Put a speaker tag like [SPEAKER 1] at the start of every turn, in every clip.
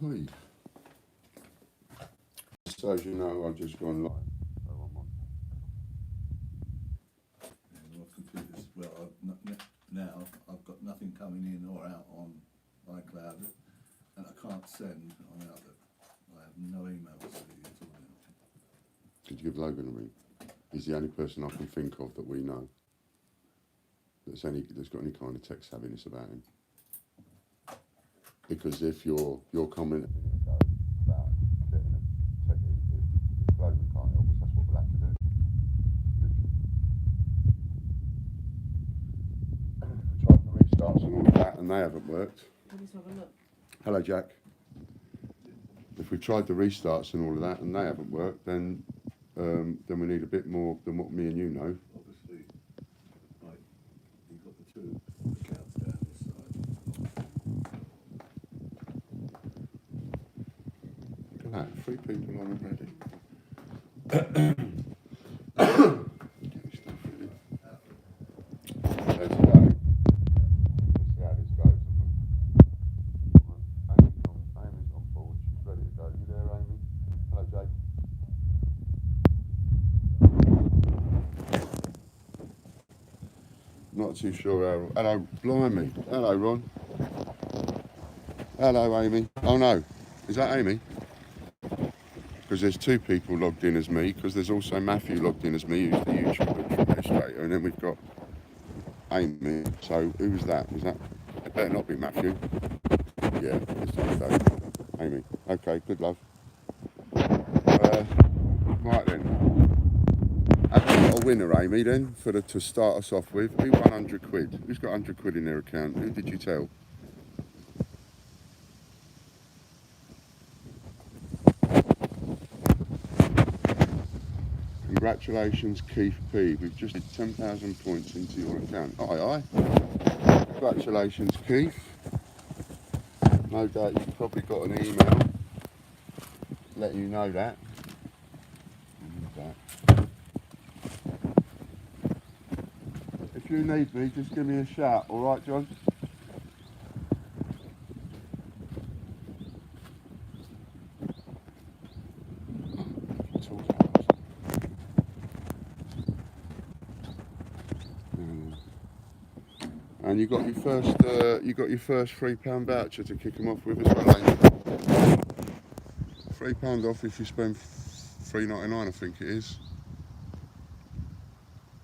[SPEAKER 1] Hi. So as you know, I've just gone live. So I'm on.
[SPEAKER 2] Yeah, my computer's, well, now I've got nothing coming in or out on iCloud, and I can't send on Outlook. I have no email facility at all now.
[SPEAKER 1] Could you give Logan a ring? He's the only person I can think of that we know that's got any kind of tech savviness about him. Because if you're commenting about getting a tech, if Logan can't help us, that's what we'll have to do. We tried the restarts and all of that, and they haven't worked.
[SPEAKER 3] Let's have a look.
[SPEAKER 1] Hello, Jack. If we tried the restarts and all of that and they haven't worked, then we need a bit more than what me and you know.
[SPEAKER 2] Obviously, like, you've got the two accounts down this side.
[SPEAKER 1] Look at that, 3 people on already. Let's see how this goes. Amy's on board, she's ready to go. You there, Amy? Hello, Jake. Not too sure how. Hello, blimey. Hello, Ron. Hello, Amy. Oh no, is that Amy? Because there's 2 people logged in as me, because there's also Matthew logged in as me, who's the YouTube administrator, and then we've got Amy. So who was that? Was that? It better not be Matthew. Yeah, it's okay. Amy. Okay, good love. Right then. Have we got a winner, Amy, then, to start us off with? Who won 100 quid? Who's got 100 quid in their account? Who did you tell? Congratulations, Keith P. We've just had 10,000 points into your account. Aye, aye. Congratulations, Keith. No doubt you've probably got an email letting you know that. If you need me, just give me a shout, alright, John? And you got your first £3 voucher to kick them off with as well, ain't you? £3 off if you spend £3.99, I think it is.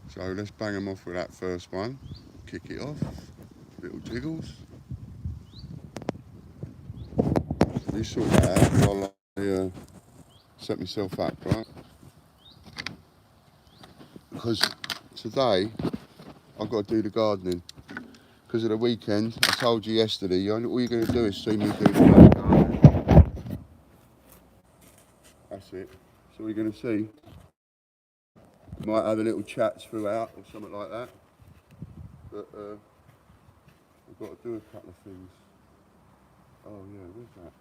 [SPEAKER 1] So let's bang them off with that first one. Kick it off. Little jiggles. You sort that out while I set myself up, right? Because today I've got to do the gardening. Because of the weekend, I told you yesterday, all you're going to do is see me do the gardening. That's it. That's all you're going to see. Might have a little chat throughout or something like that. But I've got to do a couple of things. Oh yeah, where's that?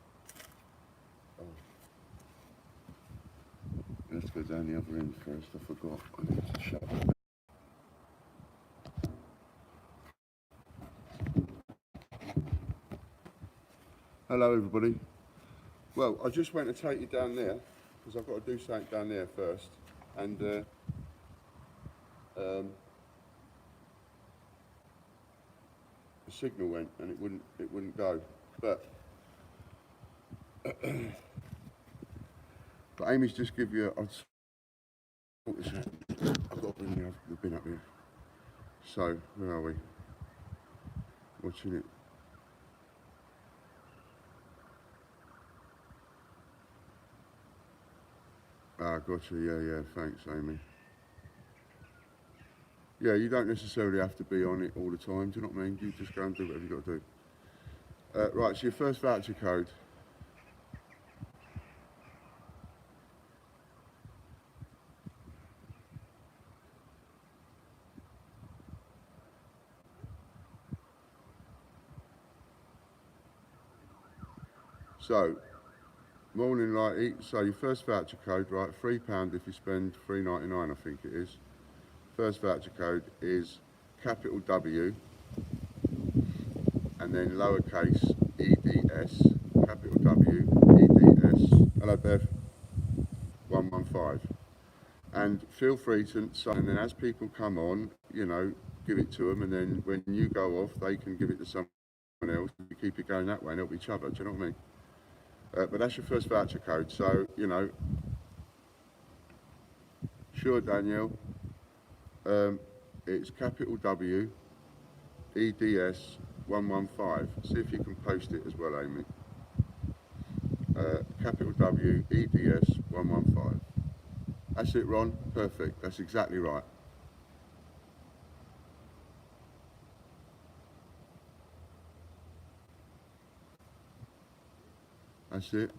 [SPEAKER 1] Oh. Let's go down the other end first, I forgot. I need to shut up. Hello everybody. Well, I just went to take you down there because I've got to do something down there first, and the signal went and it wouldn't go. But Amy's just give you. I've got to bring the bin up here. So where are we? Watching it. Ah, gotcha. Yeah. Thanks, Amy. Yeah, you don't necessarily have to be on it all the time. Do you know what I mean? You just go and do whatever you got to do. Right. So your first voucher code. So, morning lighty. So your first voucher code, right? £3 if you spend £3.99, I think it is. First voucher code is capital W and then lowercase EDS, capital WEDS, hello Bev, 115. And feel free to, so, and then as people come on, you know, give it to them, and then when you go off, they can give it to someone else. We keep it going that way and help each other, do you know what I mean? But that's your first voucher code, so, you know, sure Danielle, it's capital WEDS 115. See if you can post it as well, Amy. Capital WEDS 115. That's it, Ron. Perfect. That's exactly right. That's it.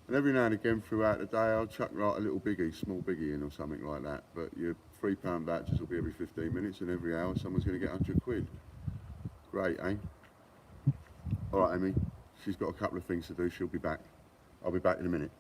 [SPEAKER 1] And every now and again throughout the day, I'll chuck like a little biggie, small biggie in or something like that. But your £3 vouchers will be every 15 minutes, and every hour someone's going to get 100 quid. Great, eh? All right, Amy. She's got a couple of things to do. She'll be back. I'll be back in a minute.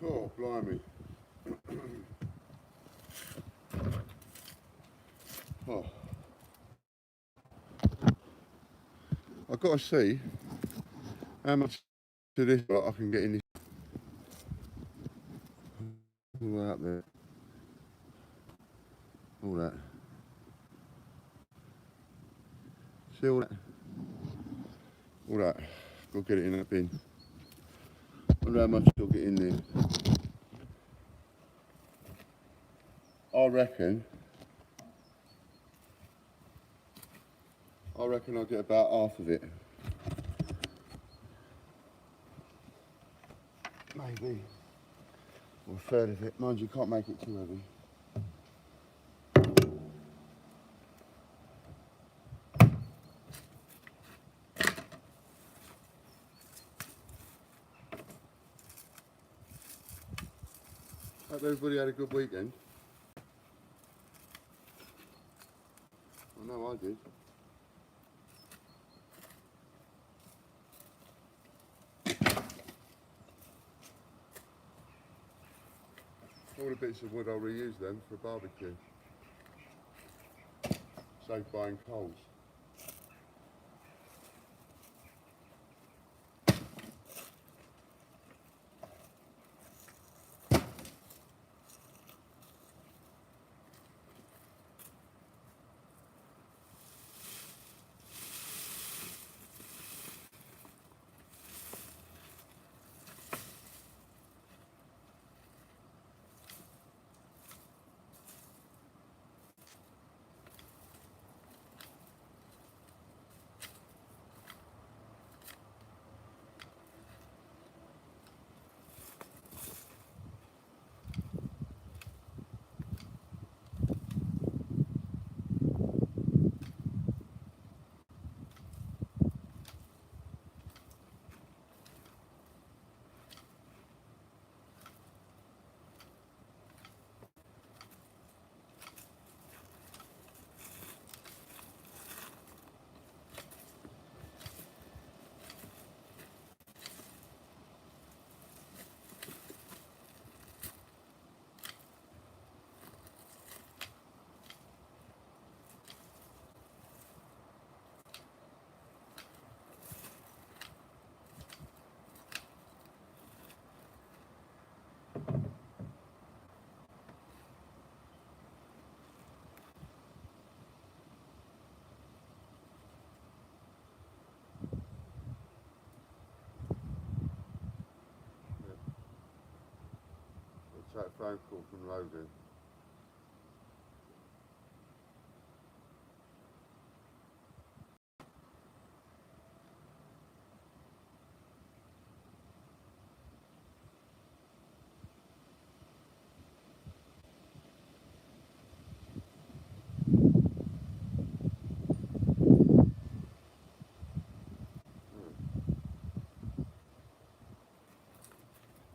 [SPEAKER 1] Oh, blimey. Oh. I've got to see how much to this I can get in this all out there. All that. See all that? All that. Go get it in that bin. Wonder how much you'll get in there. I reckon I'll get about half of it. Maybe. Or a third of it. Mind you, can't make it too heavy. Hope everybody had a good weekend. I know I did. All the bits of wood, I'll reuse them for a barbecue. Save buying coals. That phone call from Logan.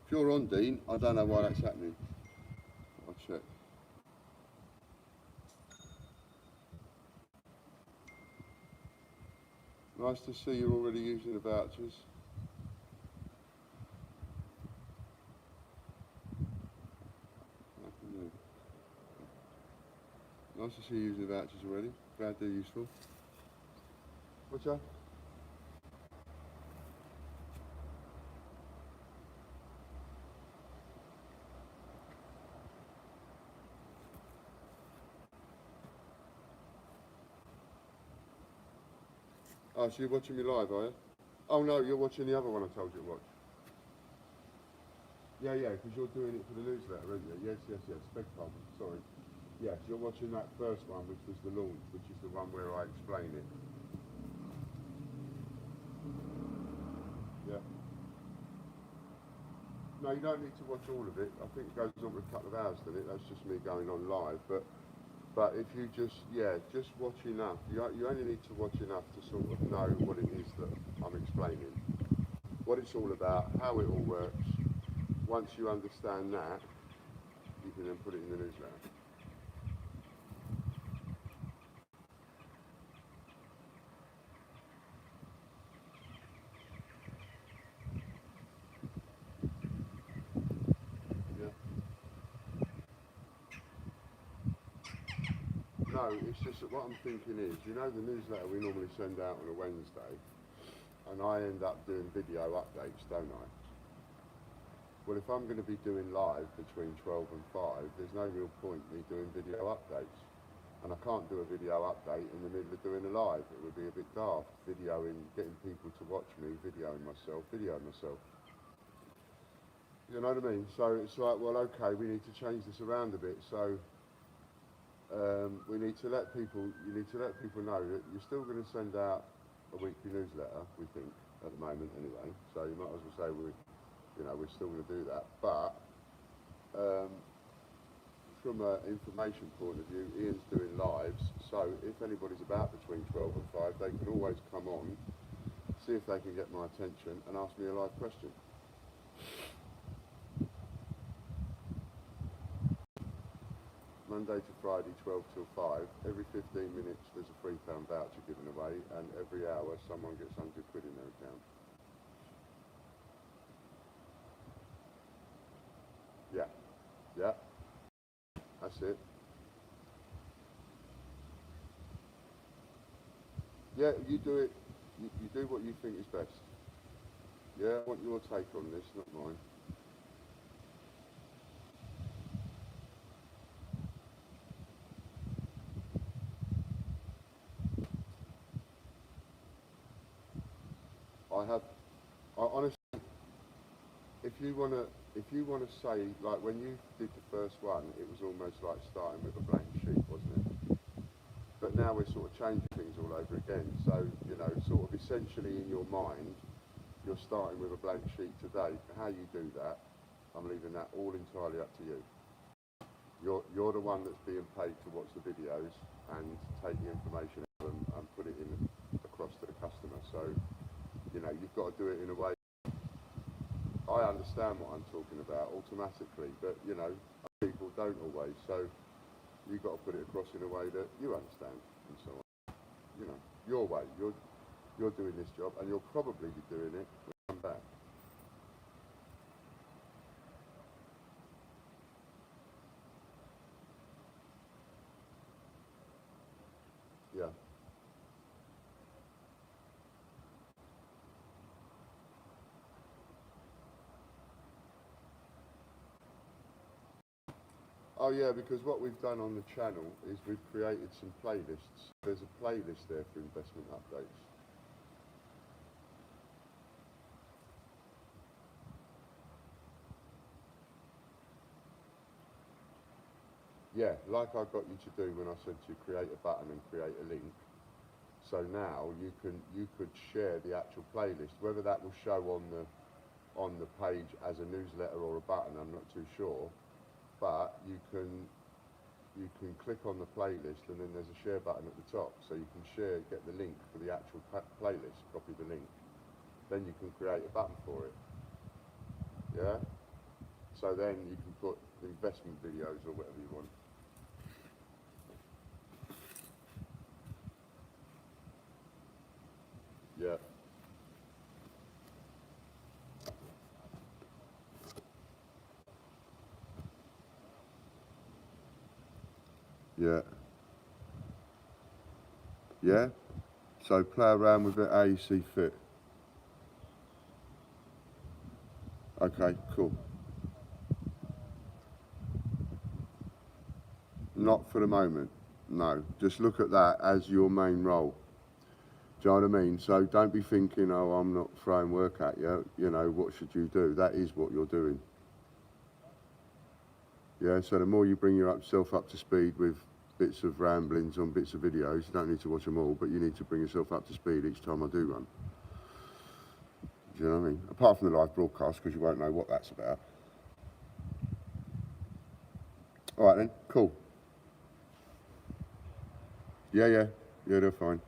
[SPEAKER 1] If you're on, Dean, I don't know why that's happening. I'll check. Nice to see you're already using the vouchers. Nice to see you using the vouchers already. Glad they're useful. What's that? Oh, so you're watching me live, are you? Oh no, you're watching the other one I told you to watch. Yeah, because you're doing it for the newsletter, aren't you? Yes. Beg pardon, sorry. Yes, you're watching that first one, which was the launch, which is the one where I explain it. Yeah. No, you don't need to watch all of it. I think it goes on for a couple of hours, doesn't it? That's just me going on live. But if you just watch enough. You only need to watch enough to sort of know what it is that I'm explaining, what it's all about, how it all works. Once you understand that, you can then put it in the newsletter. No, it's just that what I'm thinking is, you know the newsletter we normally send out on a Wednesday, and I end up doing video updates, don't I? Well, if I'm going to be doing live between 12 and 5, there's no real point me doing video updates. And I can't do a video update in the middle of doing a live. It would be a bit daft, videoing, getting people to watch me, videoing myself. You know what I mean? So it's like, well, okay, we need to change this around a bit. So we need to let people, you need to let people know that you're still going to send out a weekly newsletter, we think, at the moment anyway. So you might as well say we're still going to do that. But from an information point of view, Ian's doing lives. So if anybody's about between 12 and 5, they can always come on, see if they can get my attention and ask me a live question. Monday to Friday, 12 till 5. Every 15 minutes there's a £3 voucher given away, and every hour someone gets 100 quid in their account. Yeah, that's it. Yeah, you do it, you do what you think is best. Yeah, I want your take on this, not mine. Honestly, if you wanna say, like when you did the first one, it was almost like starting with a blank sheet, wasn't it? But now we're sort of changing things all over again. So, sort of essentially in your mind, you're starting with a blank sheet today. How you do that, I'm leaving that all entirely up to you. You're the one that's being paid to watch the videos and take the information out of them and put it in across to the customer. So, you've got to do it in a way. I understand what I'm talking about automatically, but people don't always. So you've got to put it across in a way that you understand and so on. Your way. You're doing this job, and you'll probably be doing it when you come back. Yeah. Oh yeah, because what we've done on the channel is we've created some playlists. There's a playlist there for investment updates. Yeah, like I got you to do when I said to create a button and create a link. So now you could share the actual playlist. Whether that will show on the page as a newsletter or a button, I'm not too sure. But you can click on the playlist, and then there's a share button at the top, so you can get the link for the actual playlist, copy the link. Then you can create a button for it. Yeah. So then you can put investment videos or whatever you want. Yeah. Yeah. Yeah. So play around with it how you see fit. Okay, cool. Not for the moment. No. Just look at that as your main role. Do you know what I mean? So don't be thinking, oh, I'm not throwing work at you. What should you do? That is what you're doing. Yeah, so the more you bring yourself up to speed with bits of ramblings on bits of videos, you don't need to watch them all, but you need to bring yourself up to speed each time I do one. Do you know what I mean? Apart from the live broadcast, because you won't know what that's about. All right then, cool. Yeah, they're fine.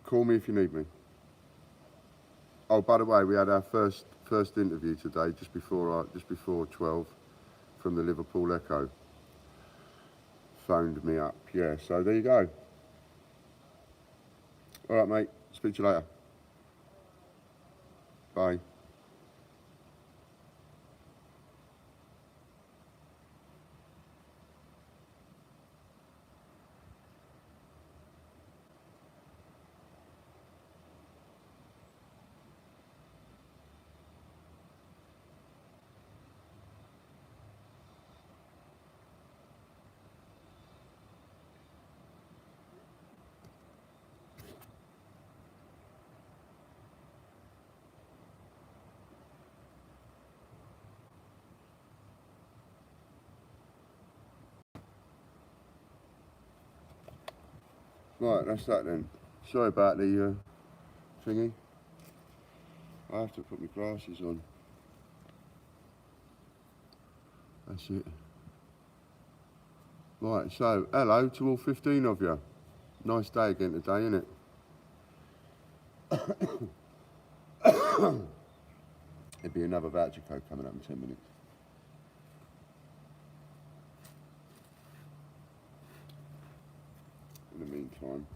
[SPEAKER 1] Call me if you need me. Oh, by the way, we had our first interview today, just before 12, from the Liverpool Echo. Phoned me up. Yeah, so there you go. All right, mate. Speak to you later. Bye. Right, that's that then. Sorry about the thingy. I have to put my glasses on. That's it. Right, so hello to all 15 of you. Nice day again today, isn't it? There'll be another voucher code coming up in 10 minutes. In the meantime.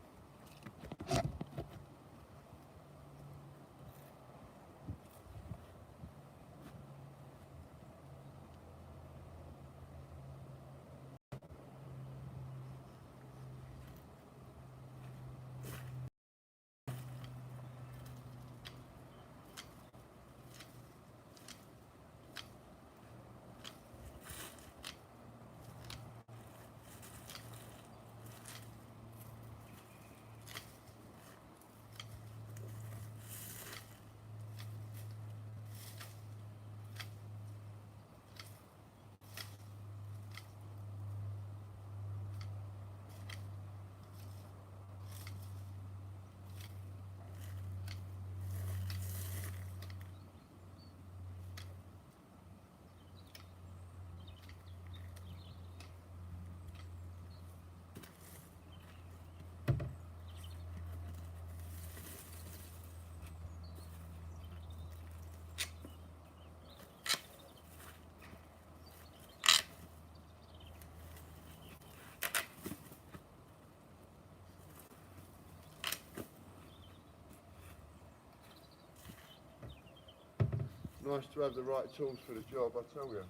[SPEAKER 1] Nice to have the right tools for the job, I tell you.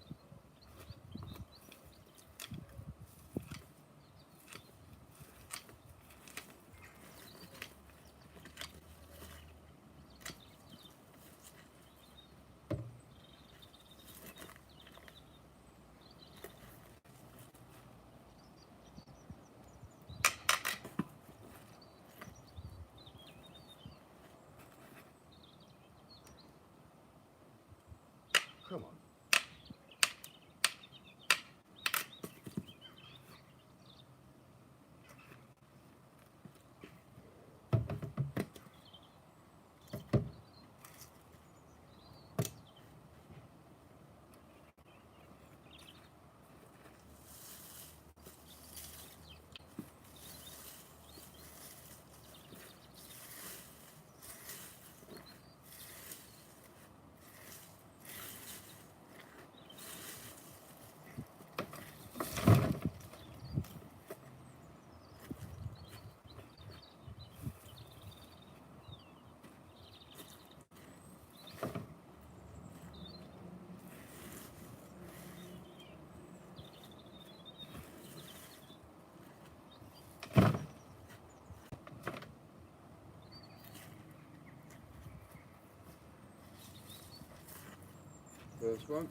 [SPEAKER 1] Come on. First one.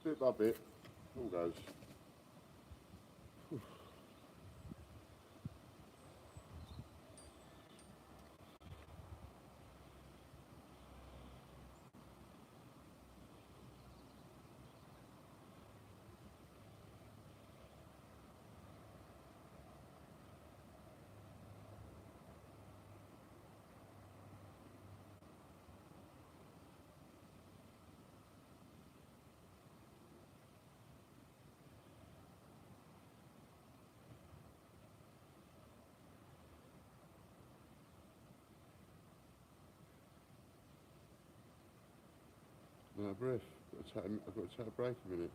[SPEAKER 1] bit by bit, all goes. Out of breath. I've got to take a break a minute.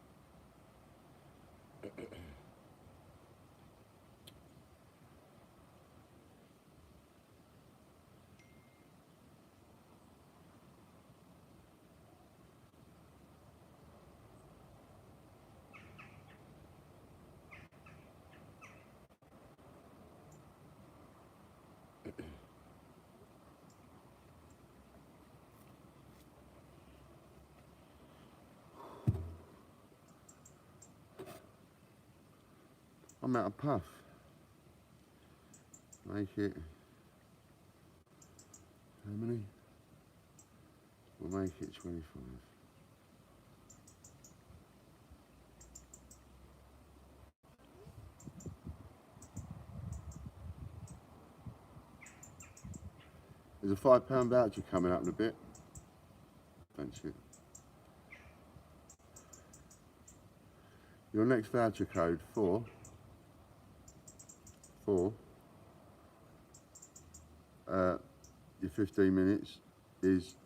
[SPEAKER 1] I'm out of puff. Make it. How many? We'll make it 25. There's a £5 voucher coming up in a bit. Thanks you. Your next voucher code for your 15 minutes is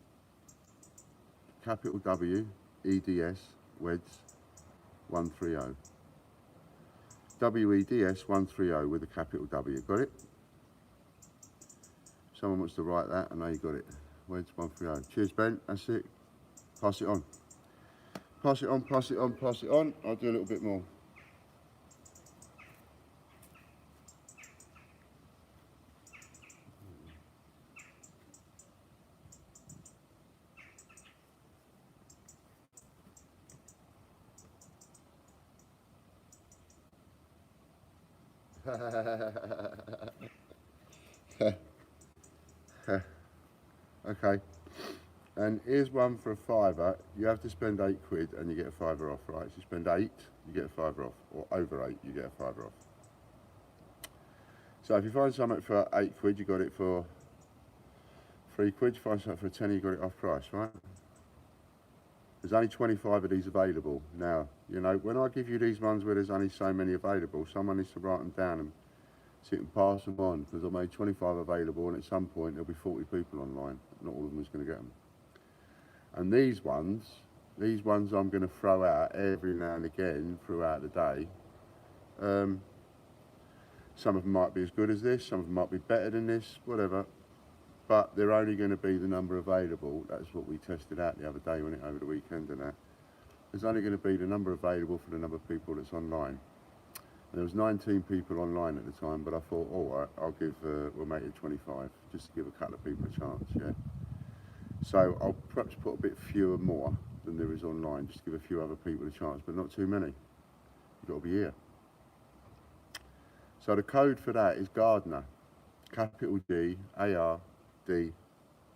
[SPEAKER 1] capital W EDS WEDS 130. WEDS 130 with a capital W. Got it? Someone wants to write that, I know you got it. WEDS 130. Cheers, Ben. That's it. Pass it on. Pass it on, pass it on, pass it on. I'll do a little bit more. Okay, and here's one for a £5. You have to spend £8 and you get a £5 off, right? So you spend 8, you get a £5 off, or over 8, you get a £5 off. So if you find something for £8, you got it for £3. You find something for a tenner, you got it off price, right? There's only 25 of these available. Now, you know, when I give you these ones where there's only so many available, someone needs to write them down and sit and pass them on, because I made 25 available and at some point there'll be 40 people online. Not all of them is going to get them. And these ones I'm going to throw out every now and again throughout the day. Some of them might be as good as this, some of them might be better than this, whatever. But they're only going to be the number available. That's what we tested out the other day when it over the weekend and that. There's only going to be the number available for the number of people that's online. And there was 19 people online at the time, but I thought, all right, we'll make it 25, just to give a couple of people a chance, yeah? So I'll perhaps put a bit fewer more than there is online, just to give a few other people a chance, but not too many. You've got to be here. So the code for that is Gardener, capital G, A-R-D,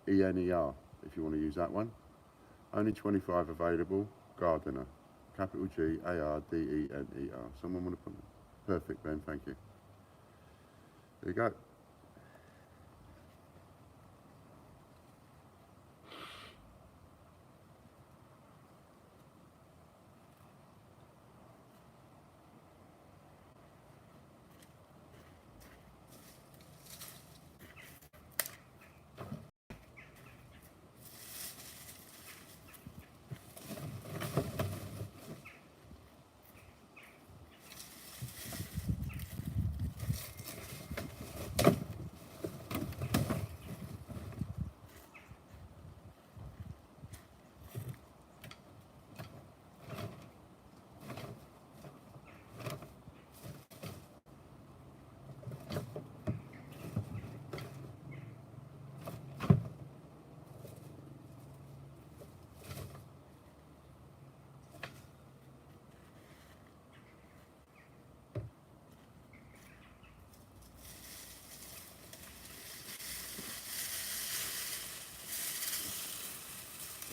[SPEAKER 1] E-N-E-R, if you want to use that one. Only 25 available, Gardener, capital G, A-R-D-E-N-E-R. Someone want to put it? Perfect, Ben, thank you. There you go.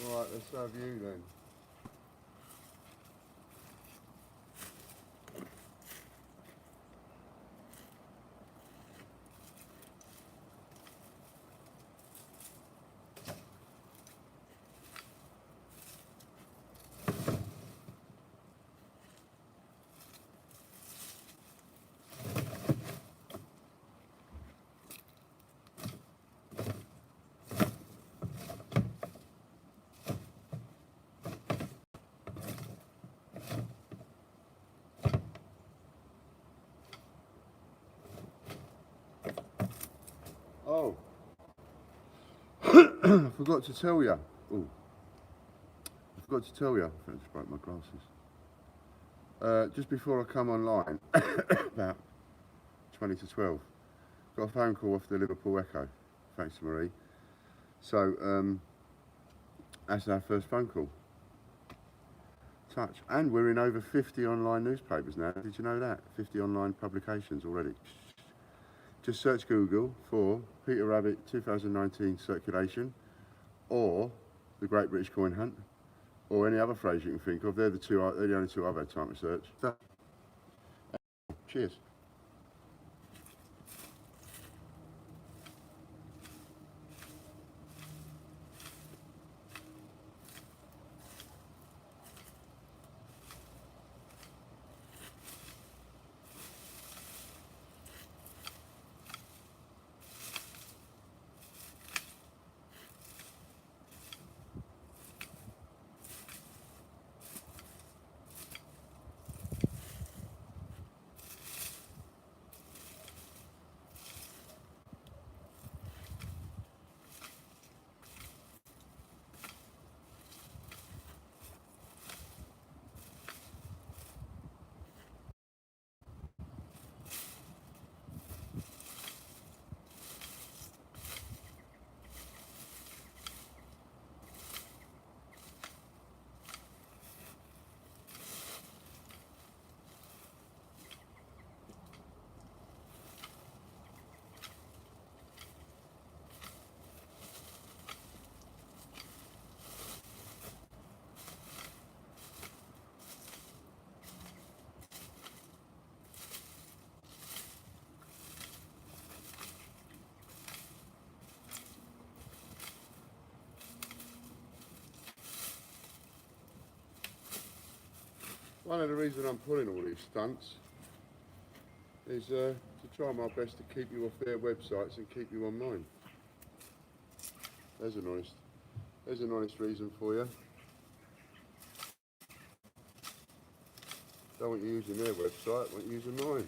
[SPEAKER 1] Alright, let's have you then. Oh, I forgot to tell you. Oh, I forgot to tell you. I think I just broke my glasses. Just before I come online, about 20 to 12, got a phone call off the Liverpool Echo. Thanks to Marie. So that's our first phone call. Touch, and we're in over 50 online newspapers now. Did you know that? 50 online publications already. Just search Google for Peter Rabbit 2019 circulation, or the Great British Coin Hunt, or any other phrase you can think of. They're the only two I've had time to search. Cheers. One of the reasons I'm pulling all these stunts is to try my best to keep you off their websites and keep you on mine. There's an honest reason for you. Don't want you using their website, I want you using mine.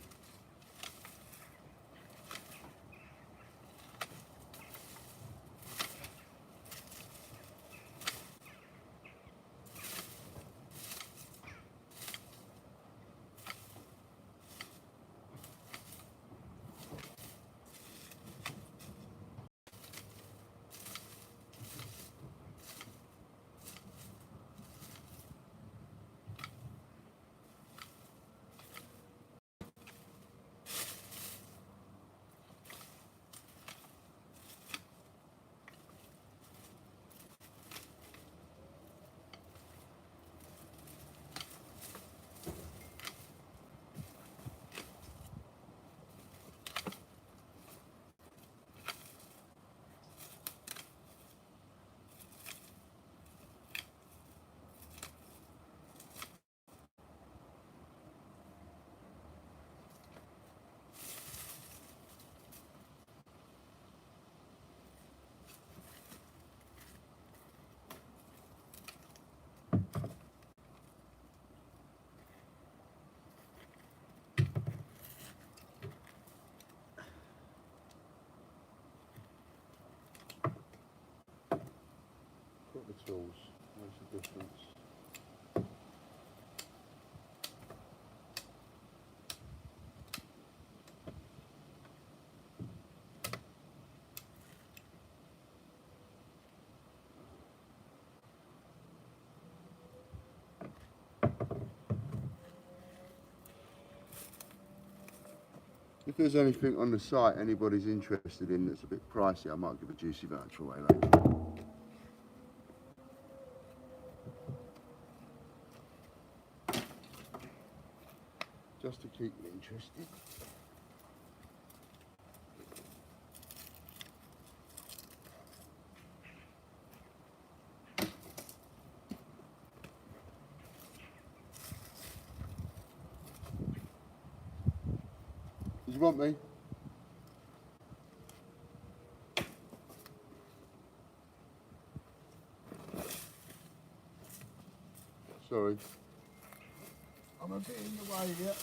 [SPEAKER 1] Got the tools, makes a difference. If there's anything on the site anybody's interested in that's a bit pricey, I might give a juicy voucher away later. interested. Did you want me? Sorry.
[SPEAKER 2] I'm a bit in the way here.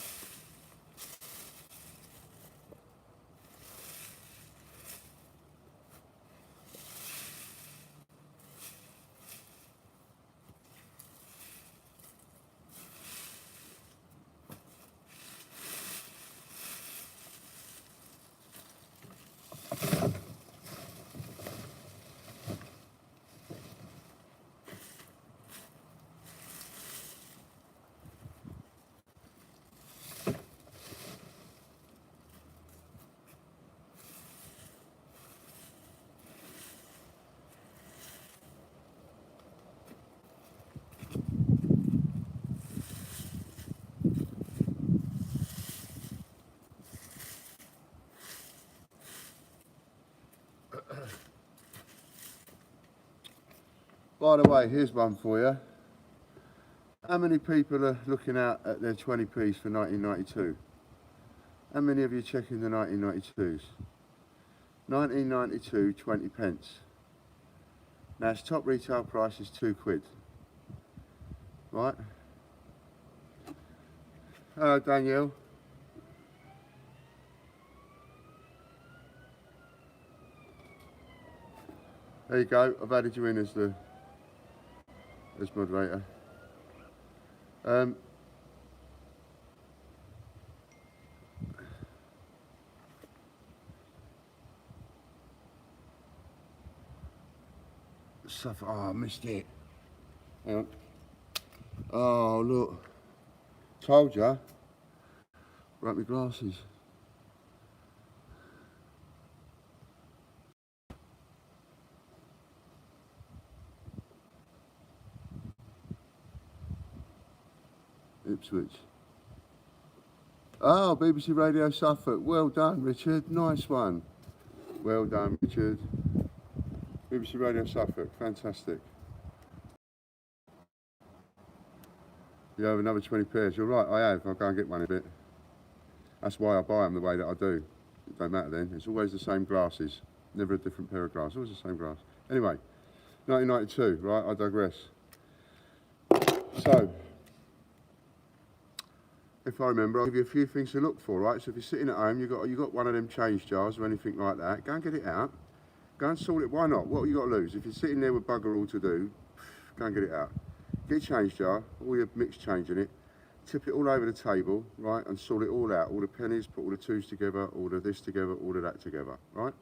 [SPEAKER 1] By the way, here's one for you. How many people are looking out at their 20p's for 1992? How many of you checking the 1992s? 1992, 20 pence. Now its top retail price is £2. Right? Hello Danielle. There you go, I've added you in as moderator. Stuff, oh I missed it. Hang on. Oh look. Told ya. Broke my glasses. Ipswich. Oh, BBC Radio Suffolk. Well done, Richard. Nice one. Well done, Richard. BBC Radio Suffolk. Fantastic. You have another 20 pairs. You're right, I have. I'll go and get one in a bit. That's why I buy them the way that I do. It don't matter then. It's always the same glasses. Never a different pair of glasses. Always the same glass. Anyway, 1992, right? I digress. So, if I remember, I'll give you a few things to look for, right? So if you're sitting at home, you got one of them change jars or anything like that, go and get it out. Go and sort it. Why not? What have you got to lose? If you're sitting there with bugger all to do, go and get it out. Get your change jar, all your mixed change in it, tip it all over the table, right, and sort it all out. All the pennies, put all the twos together, all the this together, all of that together, right?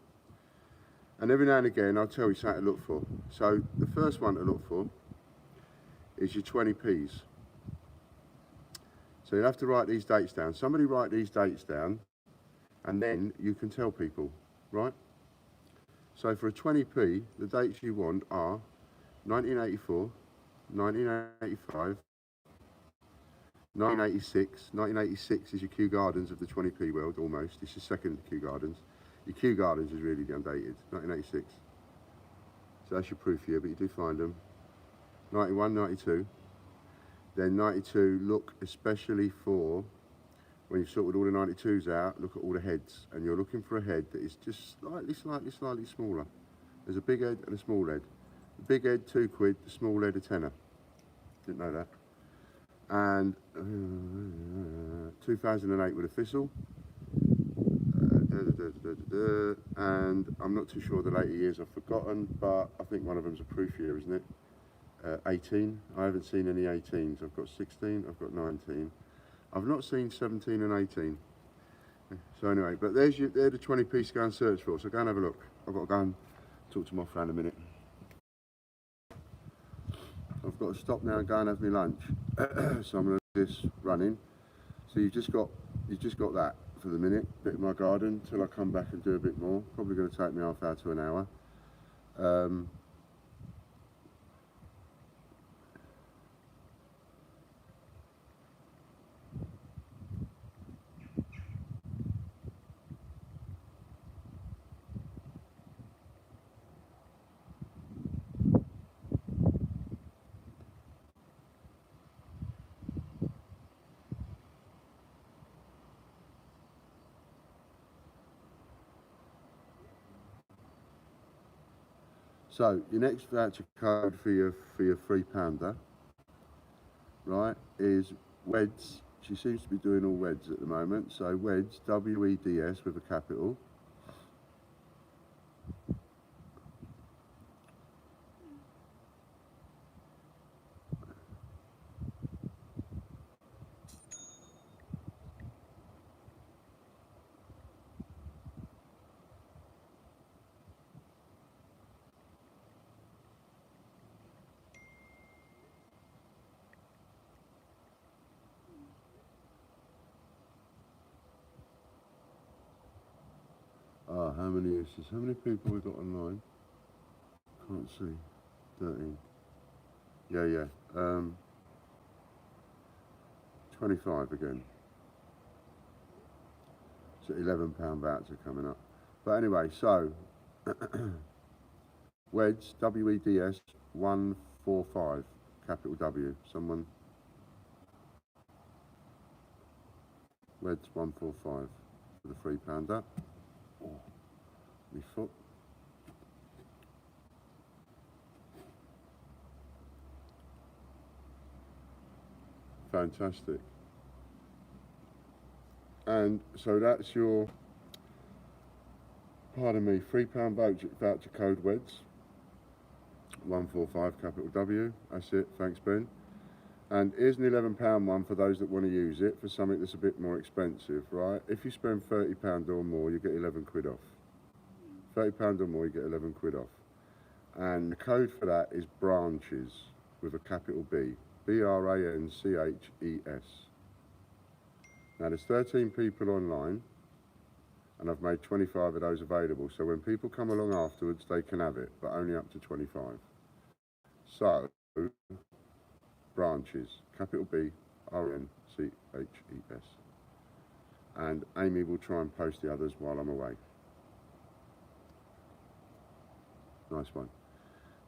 [SPEAKER 1] And every now and again, I'll tell you something to look for. So the first one to look for is your 20p's. So you'll have to write these dates down. Somebody write these dates down, and then you can tell people, right? So for a 20p, the dates you want are 1984, 1985, 1986. 1986 is your Kew Gardens of the 20p world, almost. This is second Kew Gardens. Your Kew Gardens is really the undated, 1986. So that's your proof here, but you do find them. 91, 92. Then 92, look especially for, when you've sorted all the 92s out, look at all the heads. And you're looking for a head that is just slightly smaller. There's a big head and a small head. The big head, £2, the small head, a tenner. Didn't know that. And 2008 with a thistle. And I'm not too sure the later years, I've forgotten, but I think one of them's a proof year, isn't it? 18. I haven't seen any 18s. I've got 16, I've got 19. I've not seen 17 and 18. So anyway, but they're the 20p to go and search for, so go and have a look. I've got to go and talk to my friend in a minute. I've got to stop now and go and have my lunch. So I'm going to leave this running. So you've just got that for the minute, bit of my garden, till I come back and do a bit more. Probably going to take me half hour to an hour. So your next voucher code for your £3, right, is WEDS. She seems to be doing all WEDS at the moment. So WEDS, WEDS with a capital. Ah, how many uses? How many people we got online? Can't see. 13. Yeah. 25 again. So £11 voucher coming up. But anyway, so WEDS, WEDS 145, capital W. Someone. WEDS 145 for the £3. Oh, my foot. Fantastic. And so that's your, pardon me, £3 voucher code WEDS 145 capital W. That's it. Thanks, Ben. And here's an £11 one for those that want to use it for something that's a bit more expensive, right? If you spend £30 or more, you get 11 quid off. £30 or more, you get 11 quid off. And the code for that is branches with a capital B. BRANCHES. Now there's 13 people online and I've made 25 of those available. So when people come along afterwards, they can have it, but only up to 25. So, branches, capital BRANCHES. And Amy will try and post the others while I'm away. Nice one.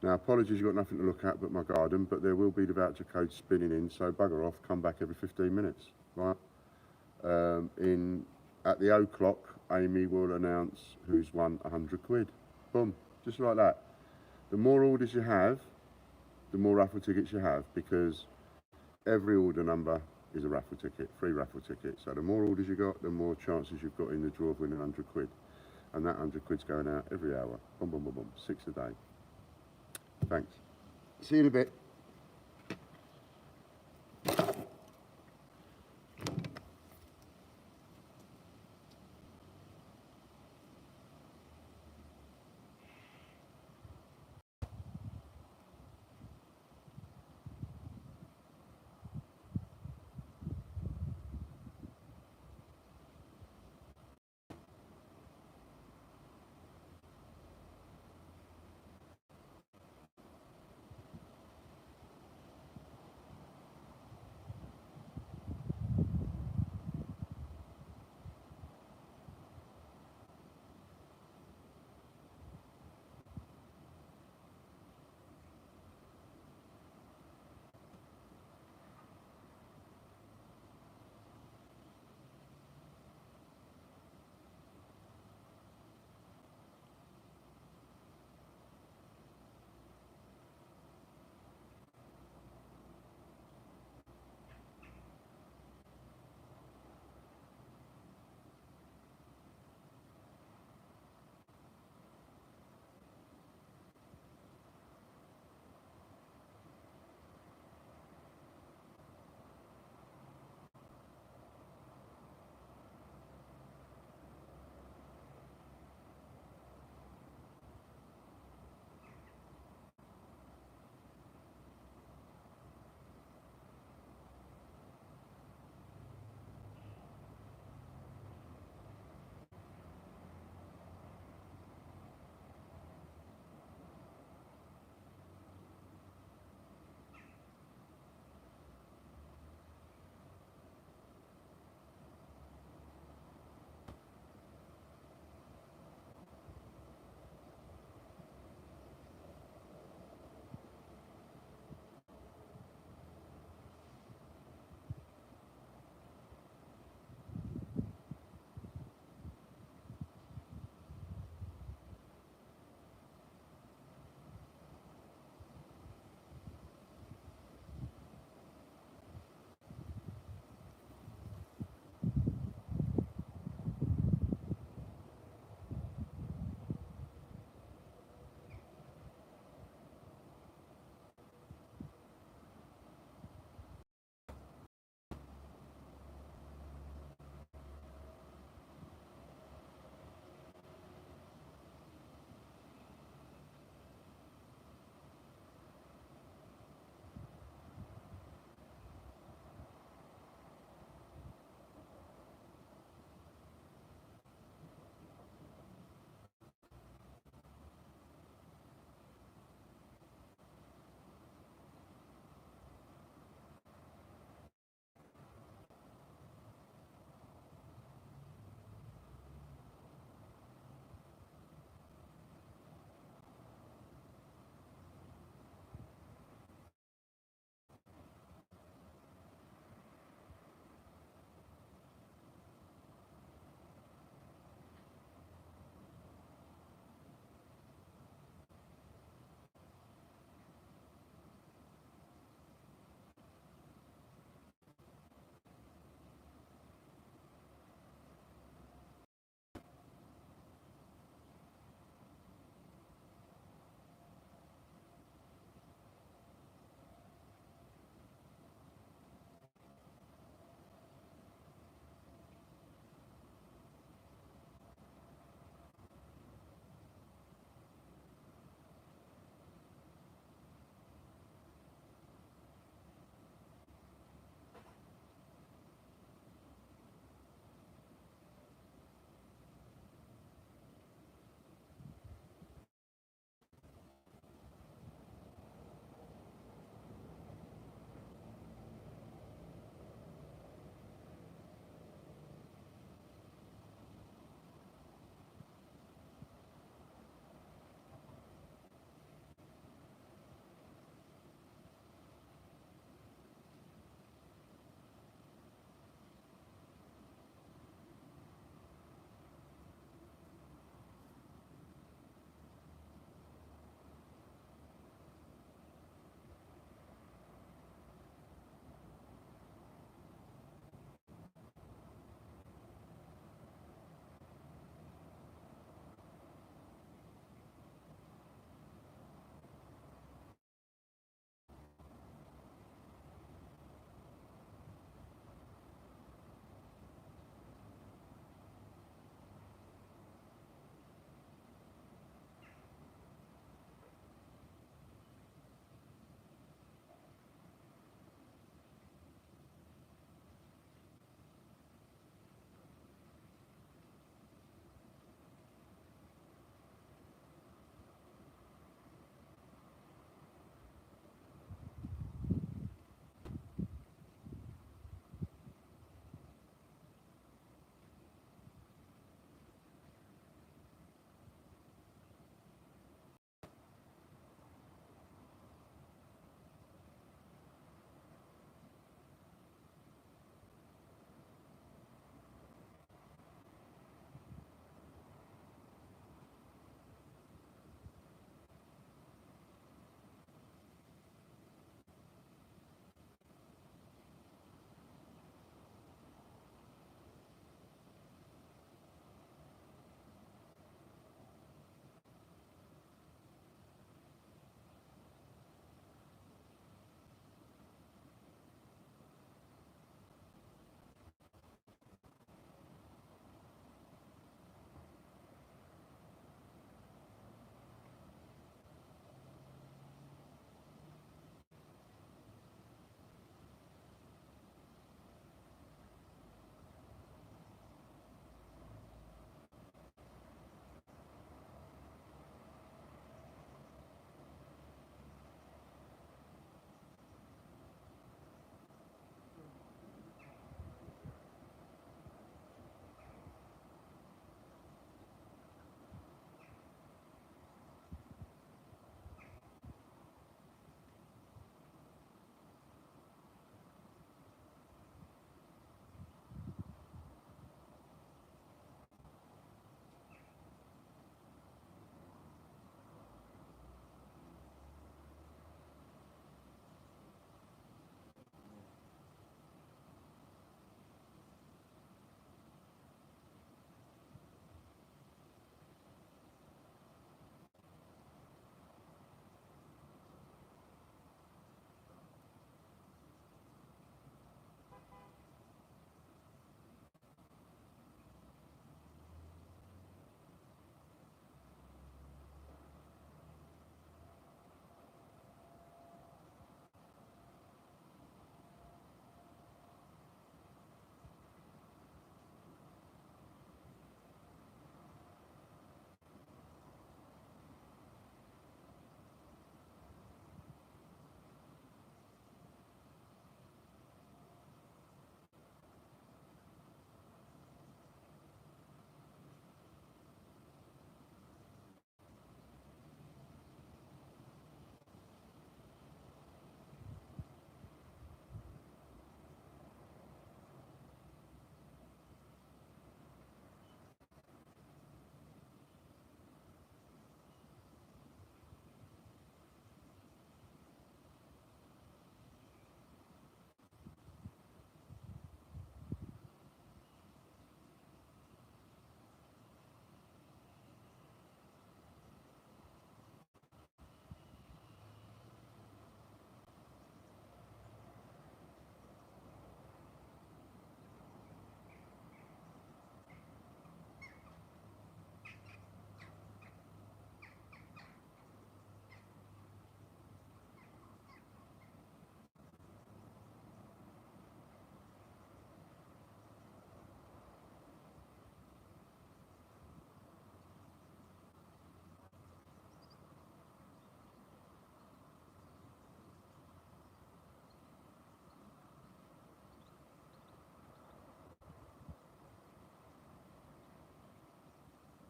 [SPEAKER 1] Now, apologies, you've got nothing to look at but my garden, but there will be the voucher code spinning in, so bugger off, come back every 15 minutes, right? At the o'clock, Amy will announce who's won 100 quid. Boom, just like that. The more orders you have, the more raffle tickets you have, because every order number is a raffle ticket, free raffle ticket. So the more orders you got, the more chances you've got in the draw of winning 100 quid. And that 100 quid's going out every hour. Boom, boom, boom, boom, 6 a day. Thanks. See you in a bit.